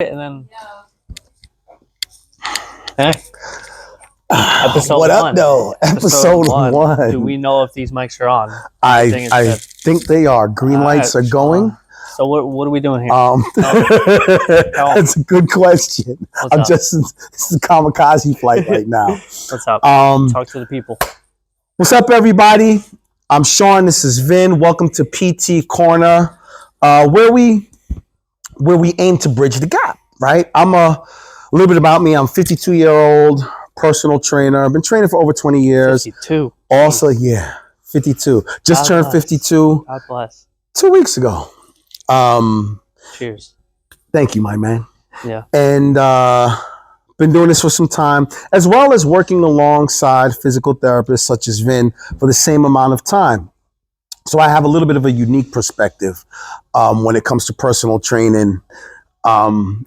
And then, hey, episode what one. up, though? Episode one. Do we know if these mics are on? I think they are. Green lights are going. So what are we doing here? That's a good question. This is a kamikaze flight right now. What's up? Talk to the people. What's up, everybody? I'm Sean. This is Vin. Welcome to PTCorner, where we aim to bridge the gap. Right? A little bit about me. I'm a 52-year-old personal trainer. I've been training for over 20 years. 52. Also, yeah, 52. Just turned 52. God bless. 2 weeks ago. Cheers. Thank you, my man. Yeah. And been doing this for some time, as well as working alongside physical therapists such as Vin for the same amount of time. So I have a little bit of a unique perspective when it comes to personal training.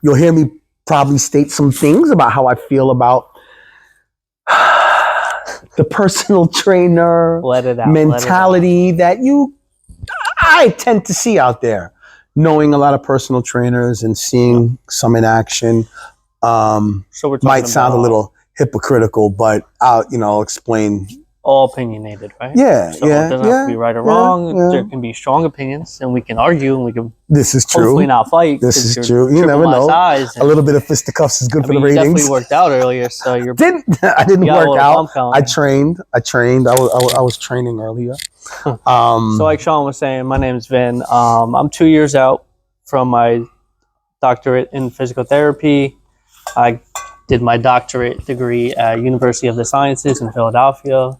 You'll hear me probably state some things about how I feel about the personal trainer mentality that I tend to see out there. Knowing a lot of personal trainers and seeing some in action might sound a little hypocritical, but I'll explain. All opinionated, right? Yeah, so it doesn't have to be right or wrong. Yeah. There can be strong opinions, and we can argue, and we can. This is true. Hopefully not fight. This is true. You never know. A little bit of fisticuffs is good for the ratings. You definitely worked out earlier, so you're. I didn't work out. I trained. I was training earlier. So like Sean was saying, my name is Vin. I'm 2 years out from my doctorate in physical therapy. I did my doctorate degree at University of the Sciences in Philadelphia.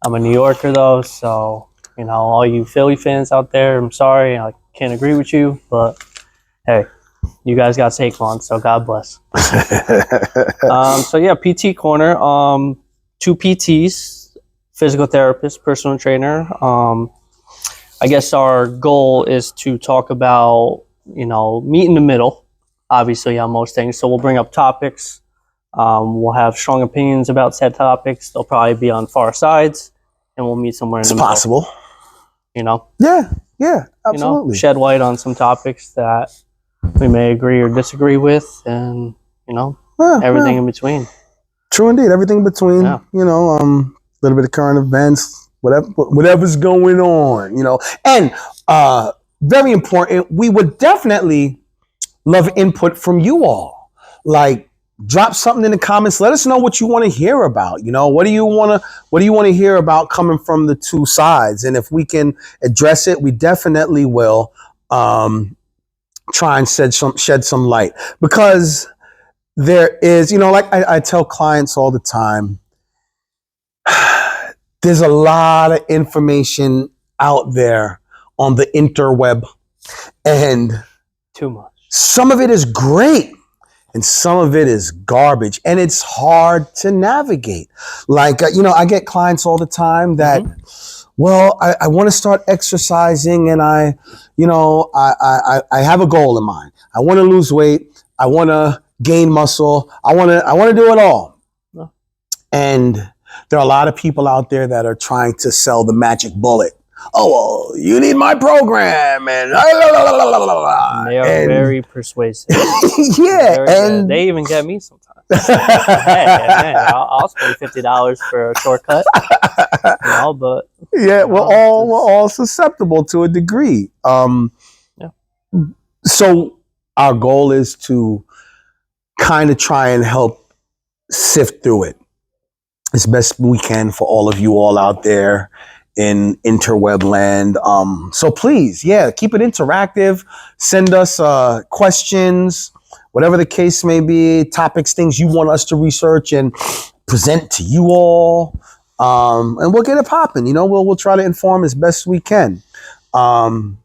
I'm a New Yorker though, so all you Philly fans out there, I'm sorry, I can't agree with you, but hey, you guys got Saquon, so God bless. So yeah, PTCorner, 2 PTs, physical therapist, personal trainer. I guess our goal is to talk about, meet in the middle, obviously, on most things. So we'll bring up topics. We'll have strong opinions about said topics. They'll probably be on far sides, and we'll meet somewhere in the middle. It's possible. Yeah, absolutely. Shed light on some topics that we may agree or disagree with, and everything in between. True indeed, everything in between. Yeah. A little bit of current events, whatever's going on. And very important, we would definitely love input from you all. Like, drop something in the comments. Let us know what you want to hear about. What do you want to hear about coming from the two sides? And if we can address it, we definitely will try and shed some light, because there is, like I tell clients all the time, there's a lot of information out there on the interweb, and too much. Some of it is great, and some of it is garbage, and it's hard to navigate. Like, I get clients all the time that, I want to start exercising, and I have a goal in mind. I want to lose weight. I want to gain muscle. I want to do it all. Yeah. And there are a lot of people out there that are trying to sell the magic bullet. Oh, well, you need my program, and they are very persuasive. Yeah, and they even get me sometimes. Hey, I'll spend $50 for a shortcut. But yeah, we're all susceptible to a degree. So our goal is to kind of try and help sift through it as best we can for all of you all out there in interweb land. So please, keep it interactive. Send us questions, whatever the case may be, topics, things you want us to research and present to you all. And we'll get it popping. We'll try to inform as best we can. And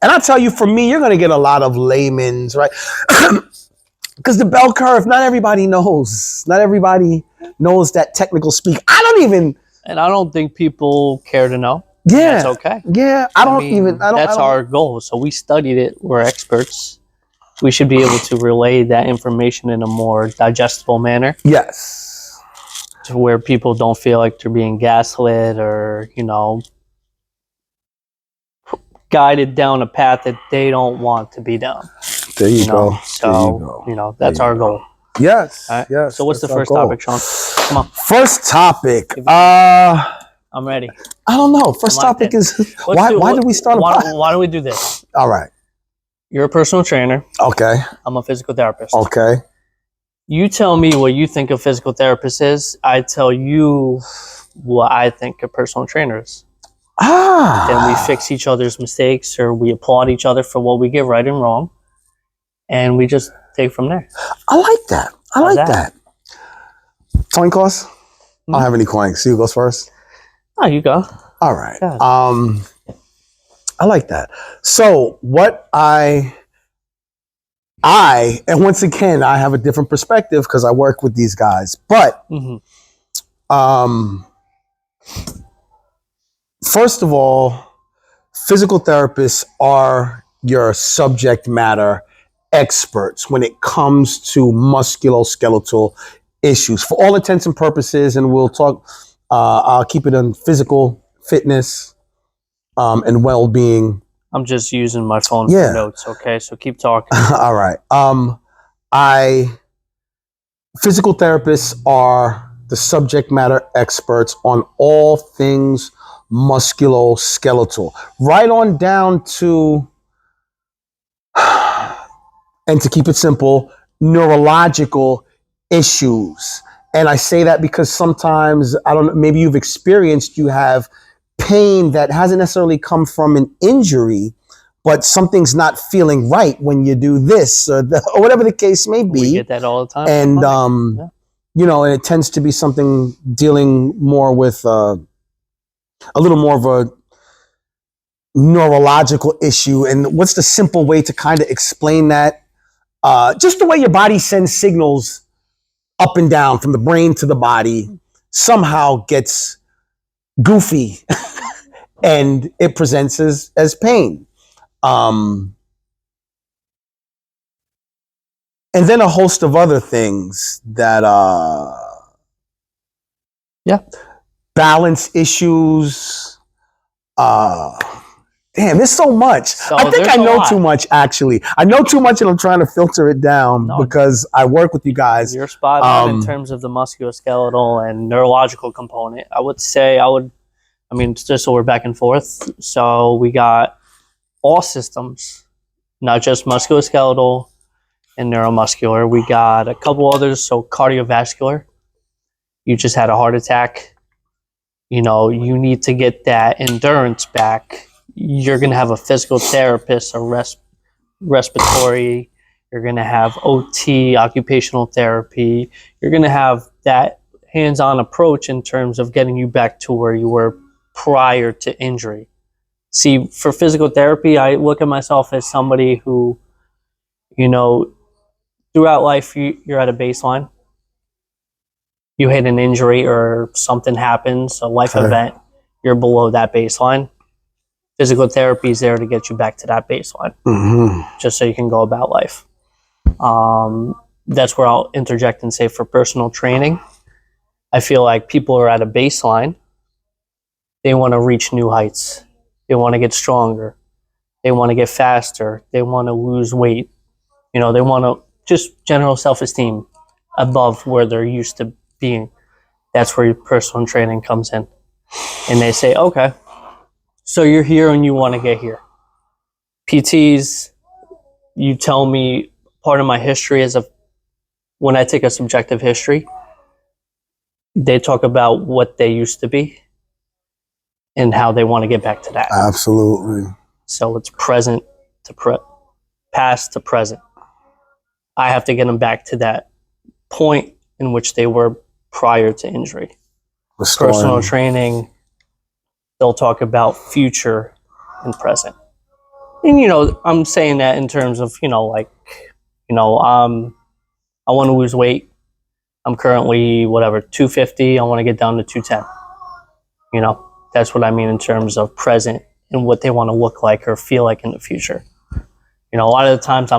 I'll tell you, for me, you're going to get a lot of layman's, right? Because the bell curve, not everybody knows. Not everybody knows that technical speak. And I don't think people care to know. Yeah. That's okay. Yeah. That's our goal. So we studied it. We're experts. We should be able to relay that information in a more digestible manner. Yes. To where people don't feel like they're being gaslit or, guided down a path that they don't want to be down. There you go. So, that's our goal. Yes. All right? Yes. So what's the first topic, Sean? Come on. First topic. I'm ready. I don't know. First topic is why did we start a podcast? Why don't we do this? All right. You're a personal trainer. Okay. I'm a physical therapist. Okay. You tell me what you think a physical therapist is. I tell you what I think a personal trainer is. Then we fix each other's mistakes, or we applaud each other for what we get right and wrong, and we just take from there. I like that. I like that. Coin cost? I don't have any coins. See who goes first? Oh, you go. All right. I like that. So what and once again, I have a different perspective because I work with these guys. But first of all, physical therapists are your subject matter experts when it comes to musculoskeletal issues. For all intents and purposes, and we'll talk, I'll keep it on physical fitness and well-being. I'm just using my phone for notes, okay? So keep talking. All right. Physical therapists are the subject matter experts on all things musculoskeletal, right on down to, and to keep it simple, neurological issues. And I say that because sometimes, I don't know, maybe you have pain that hasn't necessarily come from an injury, but something's not feeling right when you do this or whatever the case may be. We get that all the time. And, and it tends to be something dealing more with a little more of a neurological issue. And what's the simple way to kind of explain that? Just the way your body sends signals up and down from the brain to the body somehow gets goofy and it presents as pain. And then a host of other things that balance issues. Damn, there's so much. So I think I know too much, actually. I know too much and I'm trying to filter it down because I work with you guys. You're spot on in terms of the musculoskeletal and neurological component. I mean, just so we're back and forth. So we got all systems, not just musculoskeletal and neuromuscular. We got a couple others. So cardiovascular, you just had a heart attack. You need to get that endurance back. You're going to have a physical therapist, a respiratory. You're going to have OT, occupational therapy. You're going to have that hands-on approach in terms of getting you back to where you were prior to injury. See, for physical therapy, I look at myself as somebody who, throughout life, you're at a baseline. You hit an injury or something happens, a life event, you're below that baseline. Physical therapy is there to get you back to that baseline, just so you can go about life. That's where I'll interject and say for personal training, I feel like people are at a baseline. They want to reach new heights. They want to get stronger. They want to get faster. They want to lose weight. They want to just general self-esteem above where they're used to being. That's where your personal training comes in. And they say, okay, so you're here and you want to get here. PTs, you tell me part of my history when I take a subjective history, they talk about what they used to be and how they want to get back to that. Absolutely. So it's present to past to present. I have to get them back to that point in which they were prior to injury. Personal training, they'll talk about future and present. And, I'm saying that in terms of, I want to lose weight. I'm currently, 250. I want to get down to 210. That's what I mean in terms of present and what they want to look like or feel like in the future. A lot of the times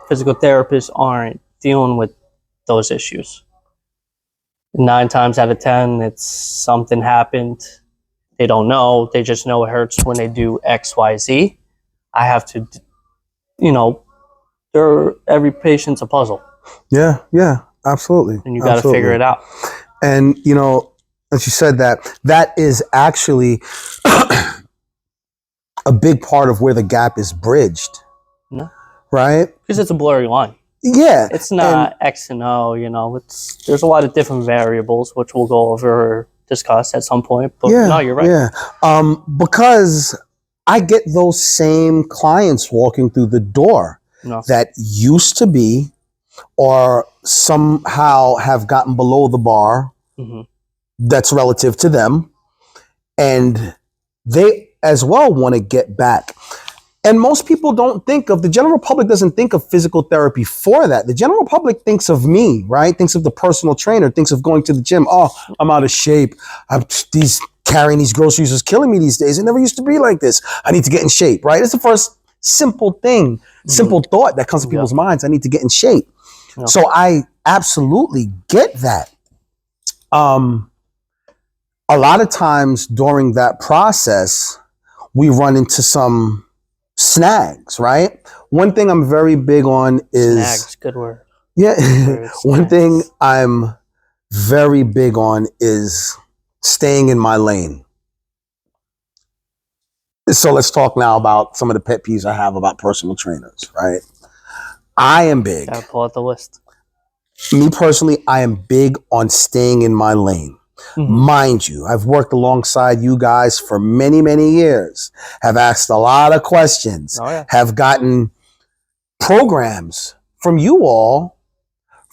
physical therapists aren't dealing with those issues. 9 times out of 10, it's something happened. They don't know. They just know it hurts when they do X, Y, Z. I have to, every patient's a puzzle. Yeah, yeah, absolutely. And you got to figure it out. And, you know, as you said, that is actually a big part of where the gap is bridged. No. Right? Because it's a blurry line. Yeah. It's not X and O, you know. There's a lot of different variables, which we'll go over or discuss at some point. But no, you're right. Yeah. Because I get those same clients walking through the door that used to be or somehow have gotten below the bar that's relative to them. And they as well want to get back. And most people don't think of, the general public doesn't think of physical therapy for that. The general public thinks of me, right? Thinks of the personal trainer, thinks of going to the gym. Oh, I'm out of shape. Carrying these groceries is killing me these days. It never used to be like this. I need to get in shape, right? It's the first simple thing, simple thought that comes to people's minds. I need to get in shape. So I absolutely get that. A lot of times during that process, we run into some snags, right? One thing I'm very big on is... Snags, good word. Yeah. One thing I'm very big on is staying in my lane. So let's talk now about some of the pet peeves I have about personal trainers, right? I am big. Gotta pull out the list. Me personally, I am big on staying in my lane. Mind you, I've worked alongside you guys for many, many years, have asked a lot of questions, have gotten programs from you all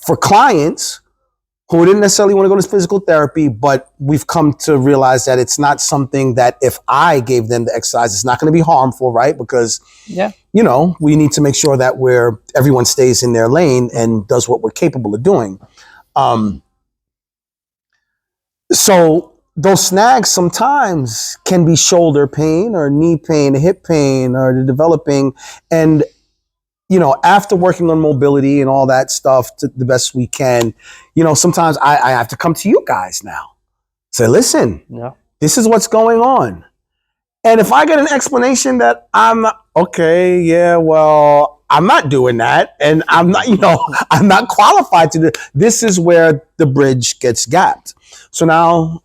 for clients who didn't necessarily want to go to physical therapy, but we've come to realize that it's not something that if I gave them the exercise, it's not going to be harmful, right? Because, you know, we need to make sure that everyone stays in their lane and does what we're capable of doing. So those snags sometimes can be shoulder pain or knee pain, hip pain, or the developing. And, you know, after working on mobility and all that stuff to the best we can, you know, sometimes I have to come to you guys now. Say, listen, this is what's going on. And if I get an explanation that I'm not, okay, yeah, well, I'm not doing that. And I'm not, you know, I'm not qualified to do. This is where the bridge gets gapped. So now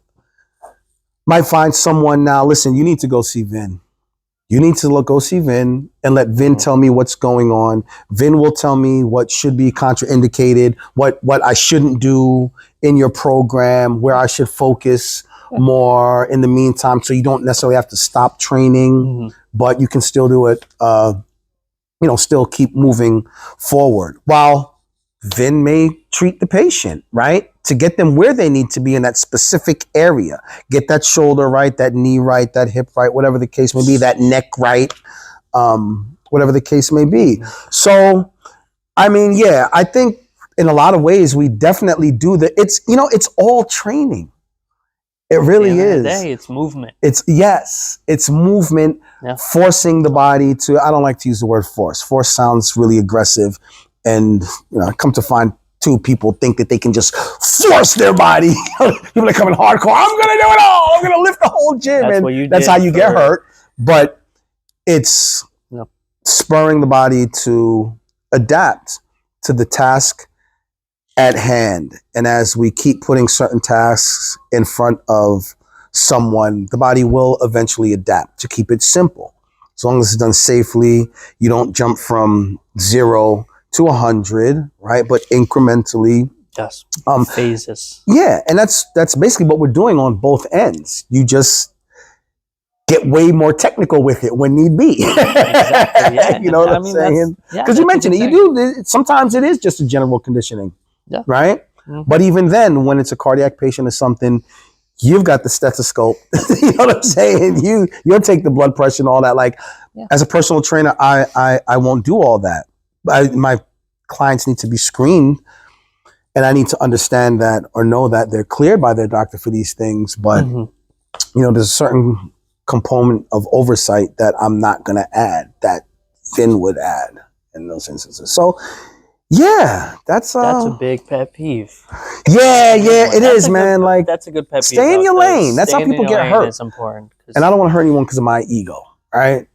might find someone now, listen, you need to go see Vin. You need to go see Vin and let Vin tell me what's going on. Vin will tell me what should be contraindicated, what I shouldn't do in your program, where I should focus more in the meantime, so you don't necessarily have to stop training, but you can still do it, you know, still keep moving forward. While Vin may treat the patient, right? To get them where they need to be in that specific area. Get that shoulder right, that knee right, that hip right, whatever the case may be, that neck right, whatever the case may be. So, I mean, yeah, I think in a lot of ways we definitely do that. It's, you know, it's all training. It really is. At the end of the day, it's movement. It's movement, forcing the body to, I don't like to use the word force. Force sounds really aggressive. And, you know, come to find people think that they can just force their body. People that come in hardcore, I'm going to do it all. I'm going to lift the whole gym. That's how you get hurt. But it's spurring the body to adapt to the task at hand. And as we keep putting certain tasks in front of someone, the body will eventually adapt to keep it simple. As long as it's done safely, you don't jump from 0 to 100, right? But incrementally. Yes. Phases. Yeah. And that's basically what we're doing on both ends. You just get way more technical with it when need be. Exactly. Yeah. You know what I'm saying? Because you mentioned it. You do. Sometimes it is just a general conditioning. Yeah. Right? But even then, when it's a cardiac patient or something, you've got the stethoscope. You know what I'm saying? You'll take the blood pressure and all that. Like, as a personal trainer, I won't do all that. My clients need to be screened, and I need to understand that or know that they're cleared by their doctor for these things. But, you know, there's a certain component of oversight that I'm not going to add that Vin would add in those instances. So, yeah, that's a big pet peeve. Yeah, it is, man. Like, that's a good pet peeve. Stay in your lane. That's how people get hurt. It's important. And I don't want to hurt anyone because of my ego, right?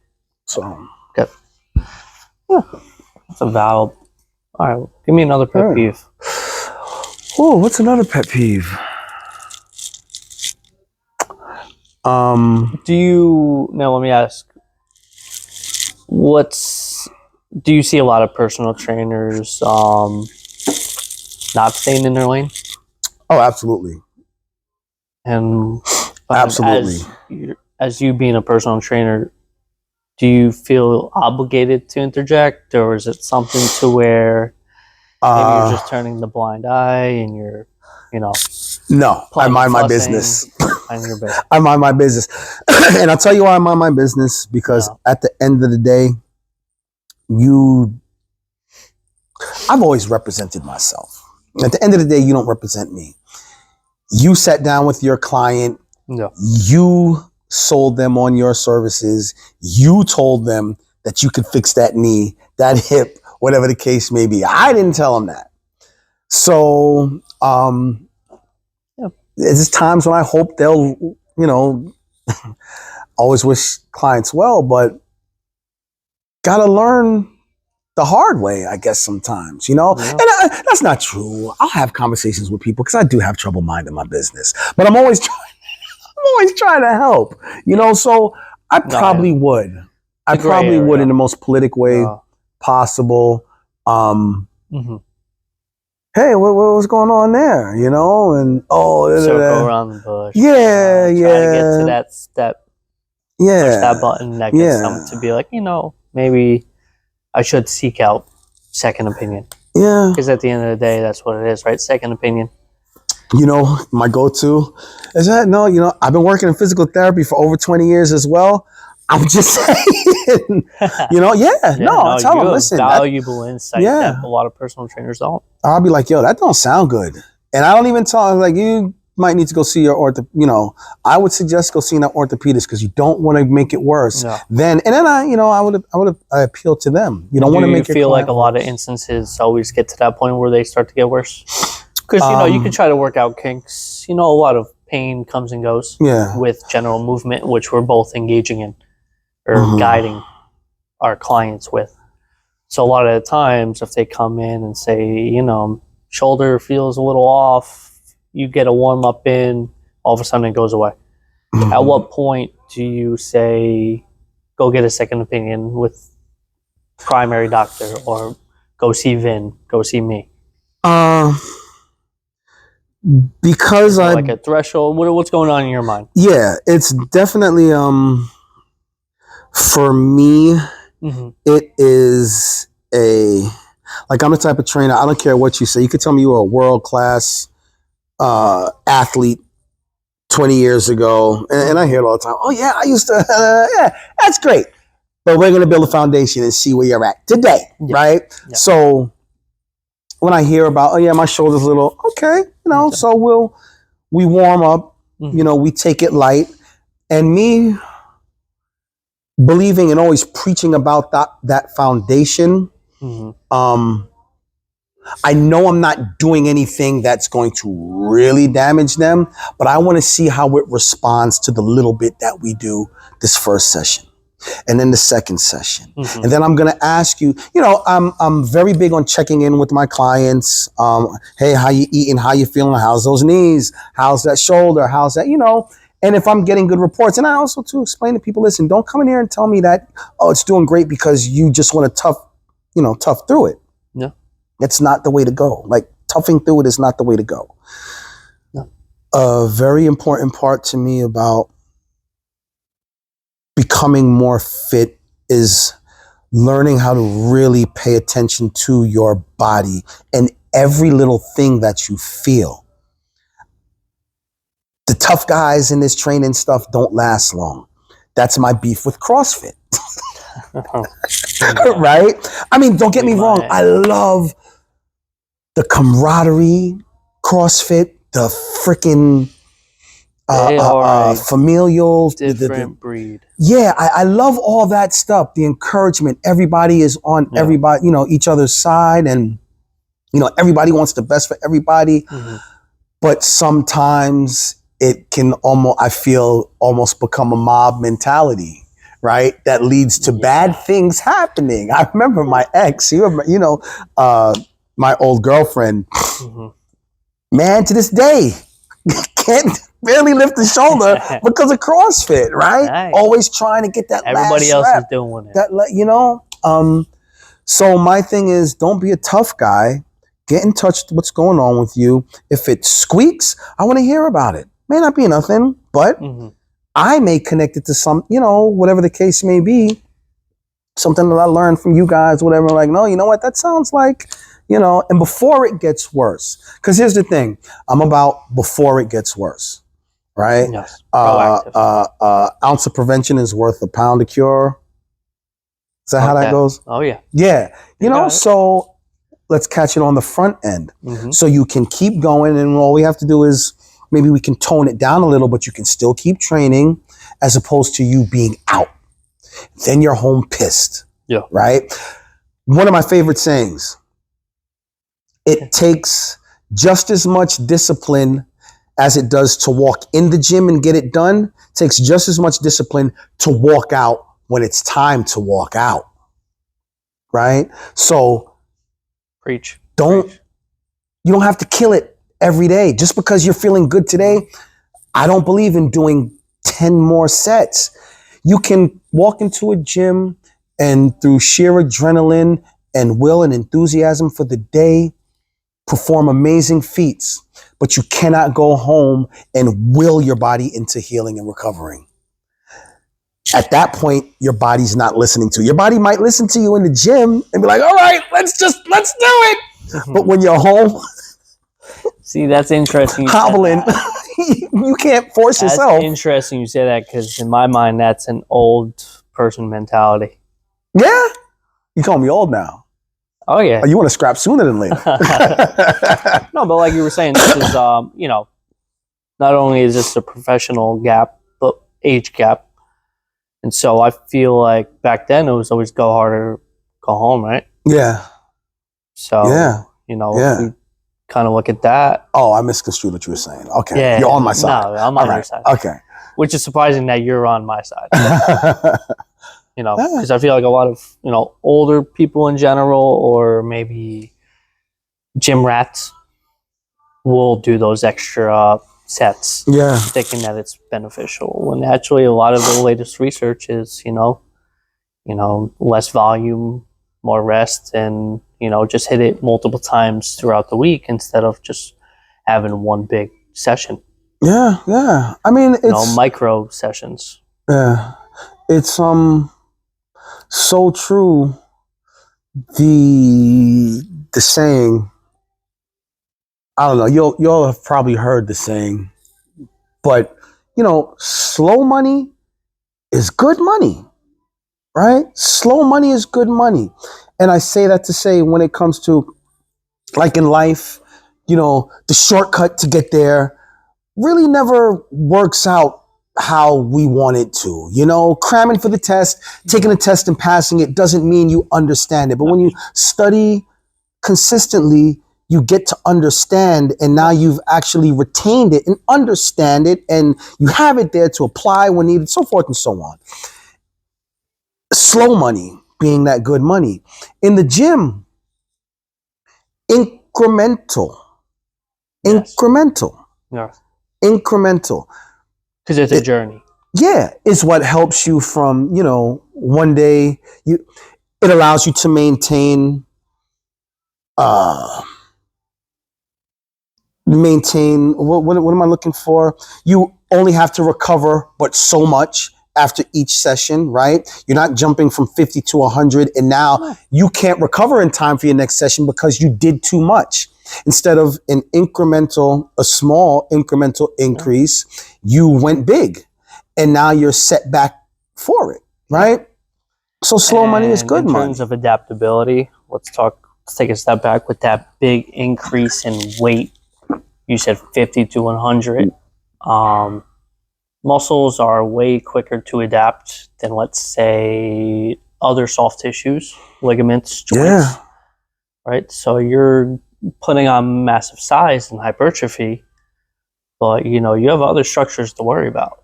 So, That's a valid. All right, give me another pet peeve. Oh, what's another pet peeve? Let me ask, do you see a lot of personal trainers not staying in their lane? Oh, absolutely. And absolutely. As you being a personal trainer, do you feel obligated to interject, or is it something to where maybe you're just turning the blind eye and you're, no, I mind my business. I mind my business. And I'll tell you why I mind my business, because at the end of the day, I've always represented myself. At the end of the day, you don't represent me. You sat down with your client. Yeah. You sold them on your services. You told them that you could fix that knee, that hip, whatever the case may be. I didn't tell them that. So, there's times when I hope they'll, always wish clients well, but gotta learn the hard way, I guess, sometimes, And that's not true. I'll have conversations with people because I do have trouble minding my business, but I'm always trying to help, so I probably would. I probably would in the most politic way possible. Hey, what was going on there? And circle around the bush. Yeah, try to get to that step. Yeah, push that button that gets them to be like, maybe I should seek out second opinion. Yeah, because at the end of the day, that's what it is, right? Second opinion. My go-to is that I've been working in physical therapy for over 20 years as well. I'm just saying, I tell them, listen, valuable insight that a lot of personal trainers don't. I'll be like, yo, that don't sound good. And I don't even tell them, like, you might need to go see your I would suggest go seeing an orthopedist because you don't want to make it worse. No. Then I appeal to them. You don't want to make it worse. Do you feel like a lot of instances always get to that point where they start to get worse? Because, you can try to work out kinks. A lot of pain comes and goes with general movement, which we're both engaging in or guiding our clients with. So a lot of the times, if they come in and say, shoulder feels a little off, you get a warm up in, all of a sudden it goes away. At what point do you say, go get a second opinion with primary doctor, or go see Vin, go see me? Because I like a threshold. What's going on in your mind? Yeah, it's definitely for me, it is I'm the type of trainer, I don't care what you say. You could tell me you were a world-class athlete 20 years ago, and I hear it all the time. Oh yeah, I used to, yeah, that's great. But we're going to build a foundation and see where you're at today, right? Yeah. So when I hear about, oh yeah, my shoulder's a little, okay, so we warm up, we take it light. And me believing and always preaching about that foundation, I know I'm not doing anything that's going to really damage them, but I want to see how it responds to the little bit that we do this first session. And then the second session. And then I'm going to ask you, I'm very big on checking in with my clients. Hey, how you eating? How you feeling? How's those knees? How's that shoulder? How's that, and if I'm getting good reports. And I also to explain to people, listen, don't come in here and tell me that, oh, it's doing great because you just want to tough through it. Yeah. That's not the way to go. Like, toughing through it is not the way to go. No. A very important part to me about becoming more fit is learning how to really pay attention to your body and every little thing that you feel. The tough guys in this training stuff don't last long. That's my beef with CrossFit. Right? I mean, don't get me wrong. I love the camaraderie, CrossFit, the freaking familial, different breed. Yeah, I love all that stuff. The encouragement, everybody is on everybody, each other's side, and everybody wants the best for everybody. But sometimes it can almost become a mob mentality, right? That leads to bad things happening. I remember my ex, my old girlfriend, man, to this day, can't barely lift the shoulder because of CrossFit, right? Nice. Always trying to get that Everybody last else rep. is doing it. So my thing is, don't be a tough guy. Get in touch with what's going on with you. If it squeaks, I want to hear about it. May not be nothing, but I may connect it to some, whatever the case may be, something that I learned from you guys, whatever. Like, no, you know what? That sounds like, and before it gets worse. Because here's the thing. I'm about before it gets worse, right? Yes. Proactive. Ounce of prevention is worth a pound of cure. Is that how that goes? Oh, yeah. Yeah. So let's catch it on the front end. So you can keep going, and all we have to do is maybe we can tone it down a little, but you can still keep training as opposed to you being out. Then you're home pissed. Yeah. Right? One of my favorite sayings, it takes just as much discipline as it does to walk in the gym and get it done. It takes just as much discipline to walk out when it's time to walk out. Right? So Preach. You don't have to kill it every day. Just because you're feeling good today, I don't believe in doing 10 more sets. You can walk into a gym and through sheer adrenaline and will and enthusiasm for the day, perform amazing feats, but you cannot go home and will your body into healing and recovering. At that point, your body's not listening to you. Your body might listen to you in the gym and be like, all right, let's do it. But when you're home, see, that's interesting. Hobbling, you can't force yourself. That's interesting you say that, because in my mind, that's an old person mentality. Yeah? You call me old now. Oh, yeah. Oh, you want to scrap sooner than later. No, but like you were saying, this is, not only is this a professional gap, but age gap. And so I feel like back then it was always go harder, go home, right? Yeah. So, if we kind of look at that. Oh, I misconstrued what you were saying. Okay. Yeah, you're on my side. No, I'm on your side. Okay. Which is surprising that you're on my side. Because I feel like a lot of, older people in general, or maybe gym rats, will do those extra sets, thinking that it's beneficial, when actually a lot of the latest research is less volume, more rest, and just hit it multiple times throughout the week instead of just having one big session. I mean, it's micro sessions. It's so true. The saying, I don't know, you'll have probably heard the saying, but slow money is good money, right? Slow money is good money. And I say that to say, when it comes to, like in life, the shortcut to get there really never works out how we want it to. Cramming for the test, taking a test and passing it doesn't mean you understand it. But when you study consistently, you get to understand, and now you've actually retained it and understand it, and you have it there to apply when needed, so forth and so on. Slow money being that good money. In the gym, incremental. Yes. Incremental. Because it's a journey. Yeah, is what helps you from, one day, it allows you to maintain, what am I looking for? You only have to recover, but so much after each session, right? You're not jumping from 50 to 100, and now you can't recover in time for your next session because you did too much. Instead of a small incremental increase, you went big, and now you're set back for it, right? So slow money is good money. In terms of adaptability, let's take a step back with that big increase in weight. You said 50 to 100. Muscles are way quicker to adapt than, let's say, other soft tissues, ligaments, joints. Right? So you're putting on massive size and hypertrophy, but you have other structures to worry about.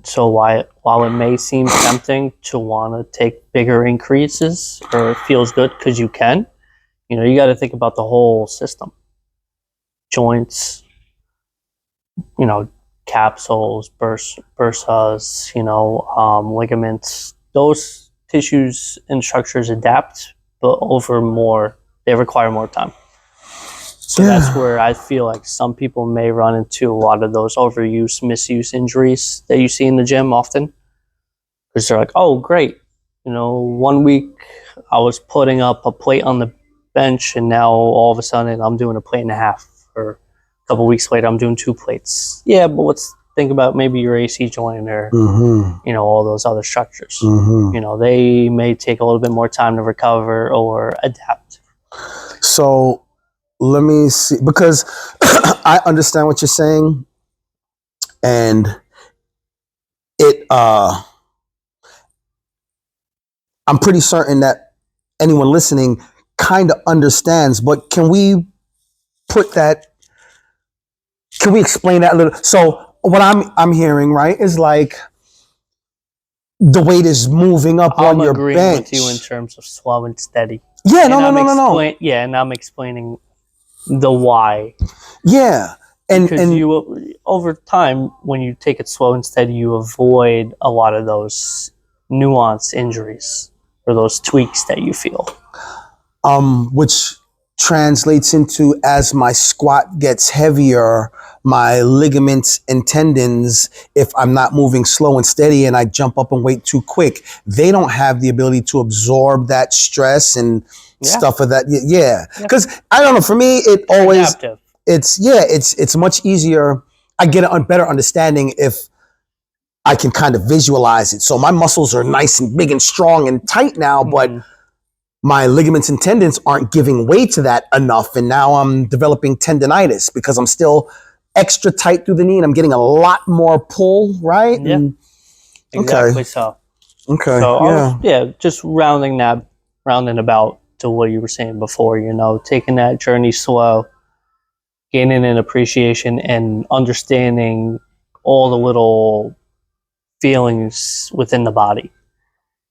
So while it may seem tempting to want to take bigger increases, or it feels good because you can, you got to think about the whole system. Joints, capsules, bursas, ligaments. Those tissues and structures adapt, but they require more time. So that's where I feel like some people may run into a lot of those overuse, misuse injuries that you see in the gym often. Because they're like, oh, great. 1 week I was putting up a plate on the bench, and now all of a sudden I'm doing a plate and a half. Or a couple weeks later, I'm doing 2 plates. Yeah, but let's think about maybe your AC joint or, all those other structures. They may take a little bit more time to recover or adapt. So let me see, because I understand what you're saying, and I'm pretty certain that anyone listening kind of understands, but can we explain that a little? So what I'm hearing, right, is like the weight is moving up on your bench. I'm agreeing with you in terms of slow and steady. Yeah, no. Yeah, and I'm explaining the why. Yeah. Because you, over time, when you take it slow and steady, you avoid a lot of those nuance injuries or those tweaks that you feel. Which translates into, as my squat gets heavier, my ligaments and tendons, if I'm not moving slow and steady and I jump up and weight too quick, they don't have the ability to absorb that stress and stuff of that. Yeah. Because I don't know, for me, it always, adaptive. It's much easier. I get a better understanding if I can kind of visualize it. So my muscles are nice and big and strong and tight now, but my ligaments and tendons aren't giving way to that enough. And now I'm developing tendonitis because I'm still extra tight through the knee and I'm getting a lot more pull, right? Yeah. Exactly so. Okay. So just rounding about to what you were saying before, taking that journey slow, gaining an appreciation and understanding all the little feelings within the body.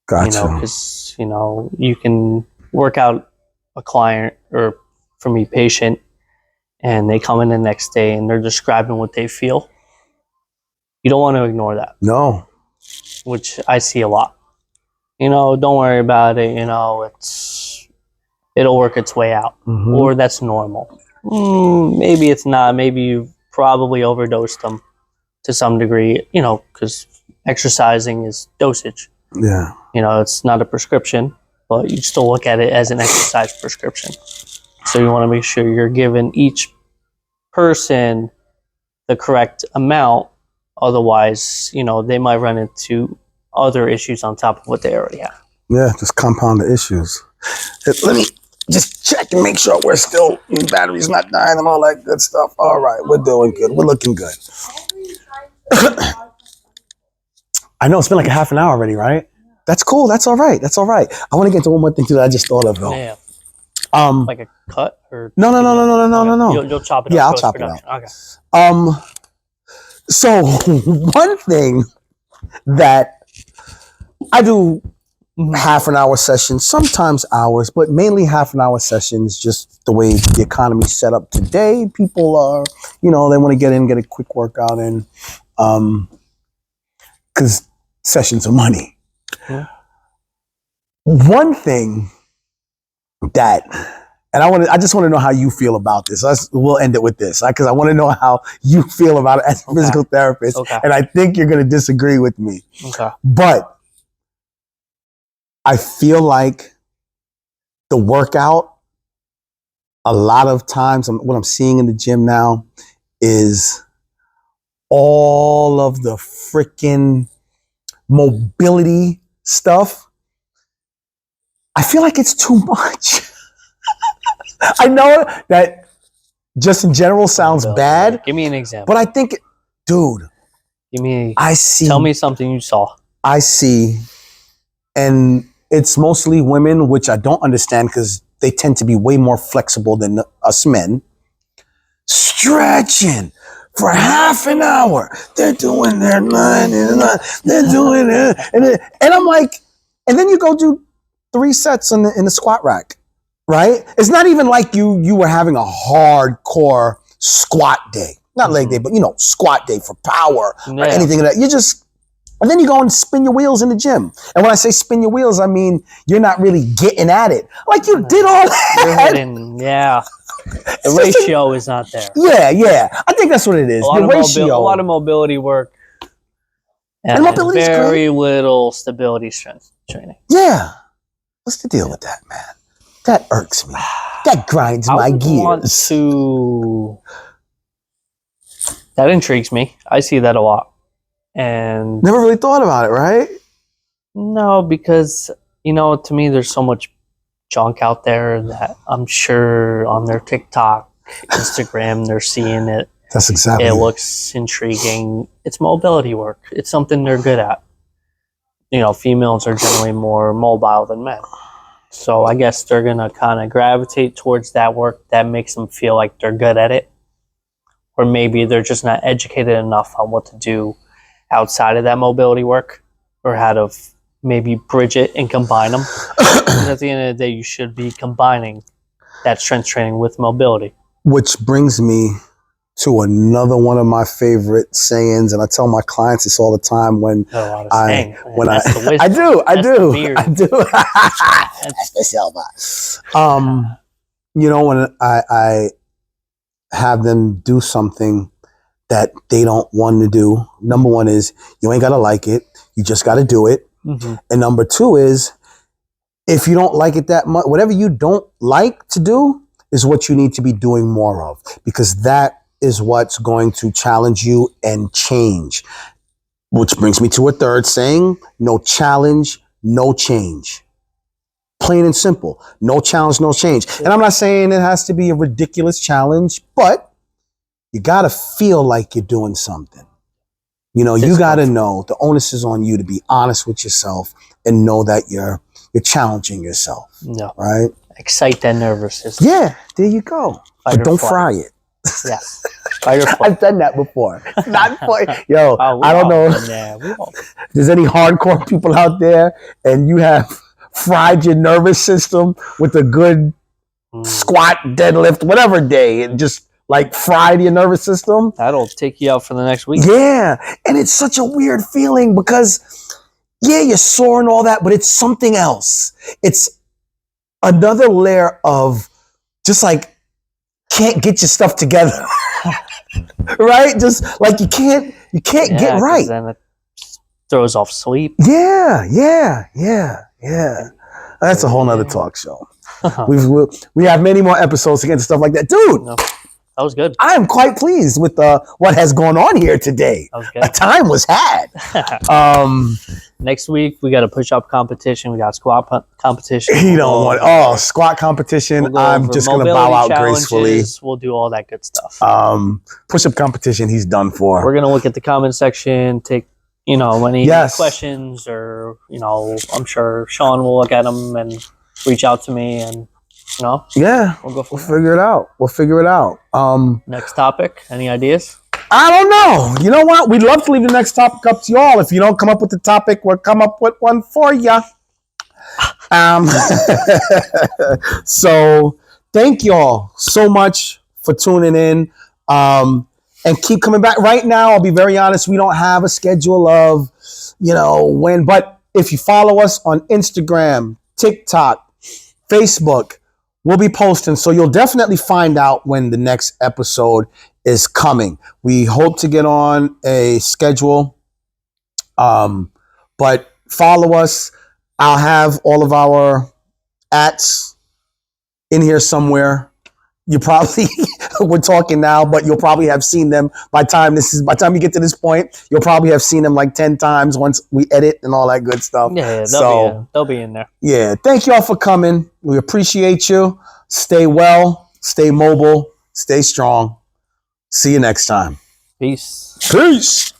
Gotcha. Because, you can work out a client, or for me, patient, and they come in the next day and they're describing what they feel. You don't want to ignore that. No. Which I see a lot. Don't worry about it. It'll work its way out. Or that's normal. Maybe it's not. Maybe you've probably overdosed them to some degree, because exercising is dosage. Yeah. It's not a prescription, but you still look at it as an exercise prescription. So you want to make sure you're giving each person the correct amount. Otherwise, they might run into other issues on top of what they already have. Yeah, just compound the issues. Let me just check and make sure we're still, battery's not dying and all that good stuff. All right, we're doing good. We're looking good. I know it's been like a half an hour already, right? That's cool. That's all right. I want to get into one more thing too that I just thought of though. Yeah. Like a cut or no. You'll chop it up. Yeah, I'll chop it out. Okay. So one thing that I do half an hour sessions, sometimes hours, but mainly half an hour sessions, just the way the economy's set up today. People are, they want to get a quick workout in, because sessions are money. Yeah. One thing that, and I just want to know how you feel about this. We'll end it with this, because I want to know how you feel about it as a physical therapist. Okay. And I think you're going to disagree with me. Okay. But I feel like the workout, a lot of times, what I'm seeing in the gym now is all of the freaking mobility stuff. I feel like it's too much. I know that just in general sounds bad. Give me an example. But I think, dude, tell me something you saw. I see, and it's mostly women, which I don't understand because they tend to be way more flexible than us men. Stretching for half an hour. They're doing their 9 and 9. They're doing it. And I'm like, and then you go do 3 sets in the squat rack, right? It's not even like you were having a hardcore squat day. Not leg day, but squat day for power or anything like that. You just, and then you go and spin your wheels in the gym. And when I say spin your wheels, I mean, you're not really getting at it. Like you did all that. You're hitting, the ratio is not there. Yeah. I think that's what it is. The ratio. A lot of mobility work. And very little stability strength training. Yeah. What's the deal with that, man? That irks me. That grinds my gears. That intrigues me. I see that a lot. And never really thought about it, right? No, because, to me, there's so much junk out there that I'm sure on their TikTok, Instagram, they're seeing it. That's exactly it. Looks intriguing. It's mobility work. It's something they're good at. Females are generally more mobile than men. So I guess they're going to kind of gravitate towards that work that makes them feel like they're good at it. Or maybe they're just not educated enough on what to do outside of that mobility work or how to maybe bridge it and combine them. Because at the end of the day, you should be combining that strength training with mobility. Which brings me to another one of my favorite sayings, and I tell my clients this all the time when I do. That's the silver. When I have them do something that they don't want to do. Number one is you ain't gotta like it. You just gotta do it. Mm-hmm. And number 2 is if you don't like it that much, whatever you don't like to do is what you need to be doing more of, because that is what's going to challenge you and change. Which brings me to a third saying: no challenge, no change. Plain and simple. No challenge, no change. And I'm not saying it has to be a ridiculous challenge, but you got to feel like you're doing something. You got to know the onus is on you to be honest with yourself and know that you're challenging yourself. No. Right? Excite that nervous system. Yeah, there you go. But don't fry it. Yes. Fight or flight. I've done that before. Not for, yo, I don't know if there's any hardcore people out there and you have fried your nervous system with a good squat, deadlift, whatever day, and just like fried your nervous system. That'll take you out for the next week. Yeah. And it's such a weird feeling because, you're sore and all that, but it's something else. It's another layer of just like, can't get your stuff together. Right? Just like you can't get right. Then it throws off sleep. Yeah. That's a whole nother talk show. We have many more episodes to get into stuff like that. Dude, that was good. I am quite pleased with what has gone on here today. That was good. A time was had. Next week, we got a push-up competition. We got squat competition. You don't want squat competition. I'm just going to bow out gracefully. We'll do all that good stuff. Push-up competition, he's done for. We're going to look at the comment section, take any questions, or I'm sure Sean will look at them and reach out to me, and we'll figure it out. We'll figure it out. Next topic, any ideas? I don't know. You know what? We'd love to leave the next topic up to y'all. If you don't come up with the topic, we'll come up with one for you. So thank y'all so much for tuning in. And keep coming back. Right now, I'll be very honest, we don't have a schedule of, when, but if you follow us on Instagram, TikTok, Facebook, we'll be posting. So you'll definitely find out when the next episode is coming. We hope to get on a schedule. But follow us. I'll have all of our ats in here somewhere. You probably, we're talking now, but you'll probably have seen them by the time you get to this point, you'll probably have seen them like 10 times once we edit and all that good stuff. Yeah, they'll be in there. Yeah. Thank y'all for coming. We appreciate you. Stay well, stay mobile, stay strong. See you next time. Peace. Peace.